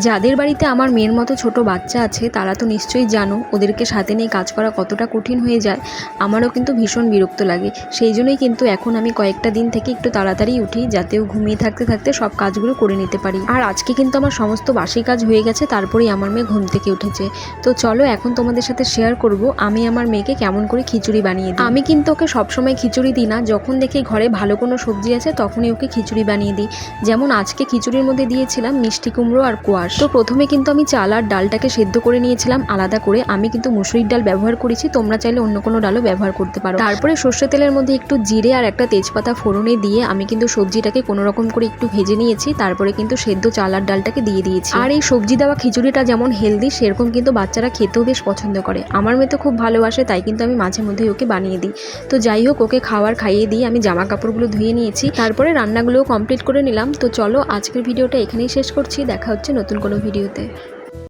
যাদের বাড়িতে আমার মেয়ের মতো ছোট বাচ্চা আছে তারা তো নিশ্চয়ই জানো ওদেরকে সাথে নিয়ে কাজ করা কতটা কঠিন হয়ে যায়। আমারও কিন্তু ভীষণ বিরক্ত লাগে, সেই জন্যই কিন্তু এখন আমি কয়েকটা দিন থেকে একটু তাড়াতাড়ি উঠি, যাতেও ঘুমিয়ে থাকতে থাকতে সব কাজগুলো করে নিতে পারি। আর আজকে কিন্তু আমার সমস্ত বাসি কাজ হয়ে গেছে, তারপরেই আমার মেয়ে ঘুম থেকে উঠেছে। তো চলো এখন তোমাদের সাথে শেয়ার করব আমি আমার মেয়েকে কেমন করে খিচুড়ি বানিয়ে দিই। আমি কিন্তু ওকে সবসময় খিচুড়ি দিই না, যখন দেখি ঘরে ভালো কোনো সবজি আছে তখনই ওকে খিচুড়ি বানিয়ে দিই। যেমন আজকে খিচুড়ির মধ্যে দিয়েছিলাম মিষ্টি কুমড়ো আর কোয়াশ। তো প্রথমে কিন্তু আমি চাল আর ডালটাকে সেদ্ধ করে নিয়েছিলাম আলাদা করে। আমি কিন্তু মুসুরির ডাল ব্যবহার করেছি, তোমরা চাইলে অন্য কোনো ডালও ব্যবহার করতে পারো। তারপরে সর্ষে তেলের মধ্যে একটু জিরে আর একটা তেজপাতা ফোড়নে দিয়ে আমি কিন্তু সবজিটাকে কোনো রকম করে একটু ভেজে নিয়েছি। তারপরে কিন্তু সেদ্ধ চাল আর ডালটাকে দিয়ে দিয়েছি। আর এই সবজি দেওয়া খিচুড়িটা যেমন হেলদি, সেরকম কিন্তু বাচ্চারা খেতেও বেশ পছন্দ করে। আমার মেয়ে তো খুব ভালোবাসে, তাই কিন্তু আমি মাঝে মধ্যেই ওকে বানিয়ে দিই। তো যাই হোক, ওকে খাইয়ে দিয়ে আমি জামা কাপড়গুলো ধুয়ে নিয়েছি, তারপরে রান্নাগুলোও কমপ্লিট করে নিলাম। তো চলো আজকের ভিডিওটা এখানেই শেষ করছি, দেখা হচ্ছে নতুন কোনো ভিডিওতে।